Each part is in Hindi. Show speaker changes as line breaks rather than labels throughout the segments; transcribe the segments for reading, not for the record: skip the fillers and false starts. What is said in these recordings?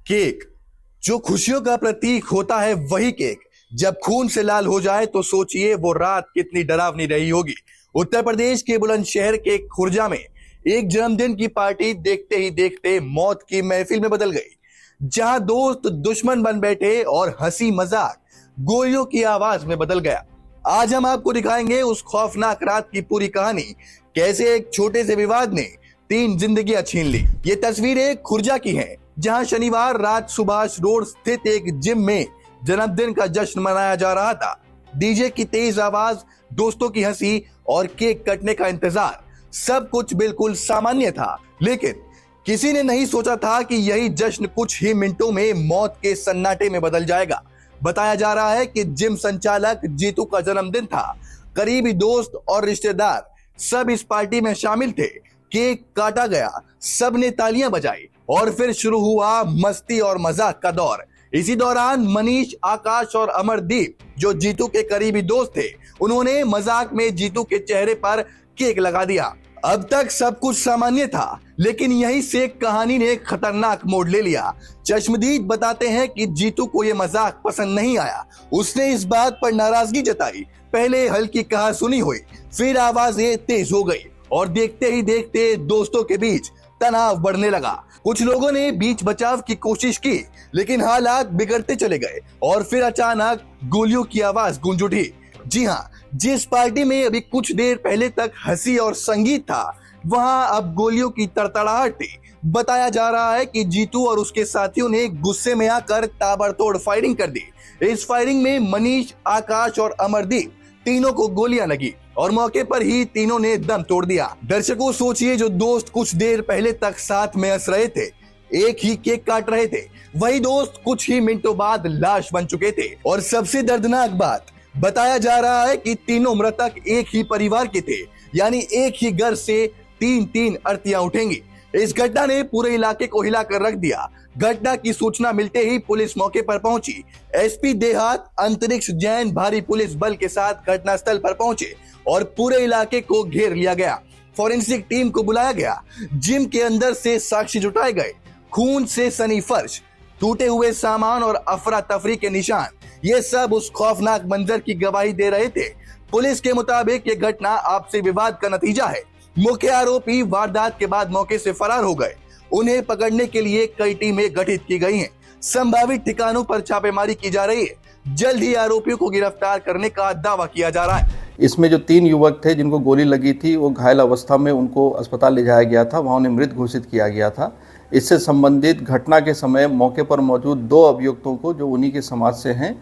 केक जो खुशियों का प्रतीक होता है, वही केक जब खून से लाल हो जाए तो सोचिए वो रात कितनी डरावनी रही होगी। उत्तर प्रदेश के बुलंदशहर के खुर्जा में एक जन्मदिन की पार्टी देखते ही देखते मौत की महफिल में बदल गई, जहां दोस्त दुश्मन बन बैठे और हंसी मजाक गोलियों की आवाज में बदल गया। आज हम आपको दिखाएंगे उस खौफनाक रात की पूरी कहानी, कैसे एक छोटे से विवाद ने 3 जिंदगियां छीन ली। ये तस्वीरें खुर्जा की हैं, जहां शनिवार रात सुभाष रोड स्थित एक जिम में जन्मदिन का जश्न मनाया जा रहा था। डीजे की तेज आवाज, दोस्तों की हंसी और केक कटने का इंतजार, सब कुछ बिल्कुल सामान्य था। लेकिन किसी ने नहीं सोचा था कि यही जश्न कुछ ही मिनटों में मौत के सन्नाटे में बदल जाएगा। बताया जा रहा है कि जिम संचालक जीतू का जन्मदिन था। करीबी दोस्त और रिश्तेदार सब इस पार्टी में शामिल थे। केक काटा गया, सबने तालियां बजाई और फिर शुरू हुआ मस्ती और मजाक का दौर। इसी दौरान मनीष, आकाश और अमरदीप, जो जीतू के करीबी दोस्त थे, उन्होंने मजाक में जीतू के चेहरे पर केक लगा दिया। अब तक सब कुछ सामान्य था, लेकिन यहीं से कहानी ने खतरनाक मोड़ ले लिया। चश्मदीद बताते हैं कि जीतू को यह मजाक पसंद नहीं आया। उसने इस बात पर नाराजगी जताई। पहले हल्की कहासुनी हुई, फिर आवाजें तेज हो गई और देखते ही देखते दोस्तों के बीच तनाव बढ़ने लगा। कुछ लोगों ने बीच बचाव की कोशिश की, लेकिन हालात बिगड़ते चले गए और फिर अचानक गोलियों की आवाज गूंज उठी। जी हाँ, जिस पार्टी में अभी कुछ देर पहले तक हंसी और संगीत था, वहां अब गोलियों की तड़तड़ाहट थी। बताया जा रहा है कि जीतू और उसके साथियों ने गुस्से में आकर ताबड़तोड़ फायरिंग कर दी। इस फायरिंग में मनीष, आकाश और अमरदीप तीनों को गोलियां लगी और मौके पर ही तीनों ने दम तोड़ दिया। दर्शकों, सोचिए, जो दोस्त कुछ देर पहले तक साथ में हंस रहे थे, एक ही केक काट रहे थे, वही दोस्त कुछ ही मिनटों बाद लाश बन चुके थे। और सबसे दर्दनाक बात, बताया जा रहा है कि तीनों मृतक एक ही परिवार के थे, यानी एक ही घर से 3-3 अर्तियां उठेंगी। इस घटना ने पूरे इलाके को हिलाकर रख दिया। घटना की सूचना मिलते ही पुलिस मौके पर पहुंची। एसपी देहात अंतरिक्ष जैन भारी पुलिस बल के साथ घटनास्थल पर पहुंचे और पूरे इलाके को घेर लिया गया। फॉरेंसिक टीम को बुलाया गया। जिम के अंदर से साक्ष्य जुटाए गए। खून से सनी फर्श, टूटे हुए सामान और अफरा तफरी के निशान, ये सब उस खौफनाक मंजर की गवाही दे रहे थे। पुलिस के मुताबिक ये घटना आपसी विवाद का नतीजा है। मुख्य आरोपी वारदात के बाद मौके से फरार हो गए। उन्हें पकड़ने के लिए कई टीमें गठित की गई हैं। संभावित ठिकानों पर छापेमारी की जा रही है। जल्द ही आरोपियों को गिरफ्तार करने का दावा किया जा रहा है।
इसमें जो 3 युवक थे जिनको गोली लगी थी, वो घायल अवस्था में उनको अस्पताल ले जाया गया था, वहां उन्हें मृत घोषित किया गया था। इससे संबंधित घटना के समय मौके पर मौजूद 2 अभियुक्तों को, जो उन्हीं के समाज से हैं,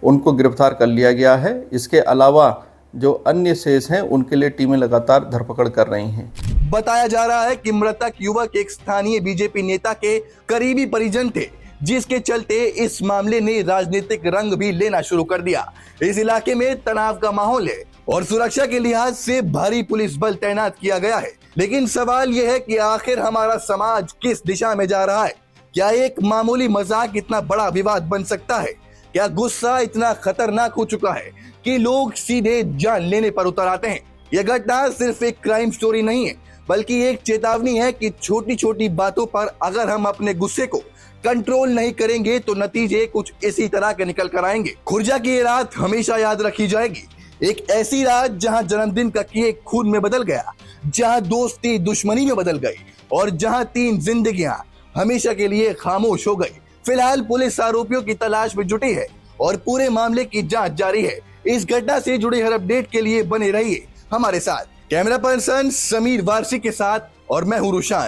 उनको गिरफ्तार कर लिया गया है। इसके अलावा जो अन्य शेष हैं, उनके लिए टीमें लगातार धरपकड़ कर रही हैं।
बताया जा रहा है कि मृतक युवक एक स्थानीय बीजेपी नेता के करीबी परिजन थे, जिसके चलते इस मामले ने राजनीतिक रंग भी लेना शुरू कर दिया। इस इलाके में तनाव का माहौल है और सुरक्षा के लिहाज से भारी पुलिस बल तैनात किया गया है। लेकिन सवाल यह है कि आखिर हमारा समाज किस दिशा में जा रहा है? क्या एक मामूली मजाक इतना बड़ा विवाद बन सकता है? क्या गुस्सा इतना खतरनाक हो चुका है कि लोग सीधे जान लेने पर उतर आते हैं? यह घटना सिर्फ एक क्राइम स्टोरी नहीं है, बल्कि एक चेतावनी है कि छोटी छोटी बातों पर अगर हम अपने गुस्से को कंट्रोल नहीं करेंगे तो नतीजे कुछ इसी तरह के निकल कर आएंगे। खुर्जा की ये रात हमेशा याद रखी जाएगी। एक ऐसी रात जहां जन्मदिन का केक खून में बदल गया, जहां दोस्ती दुश्मनी में बदल गई और जहां 3 जिंदगियां हमेशा के लिए खामोश हो गई। फिलहाल पुलिस आरोपियों की तलाश में जुटी है और पूरे मामले की जांच जारी है। इस घटना से जुड़े हर अपडेट के लिए बने रहिए हमारे साथ। कैमरा पर्सन समीर वारसी के साथ और मैं हूं रुशान।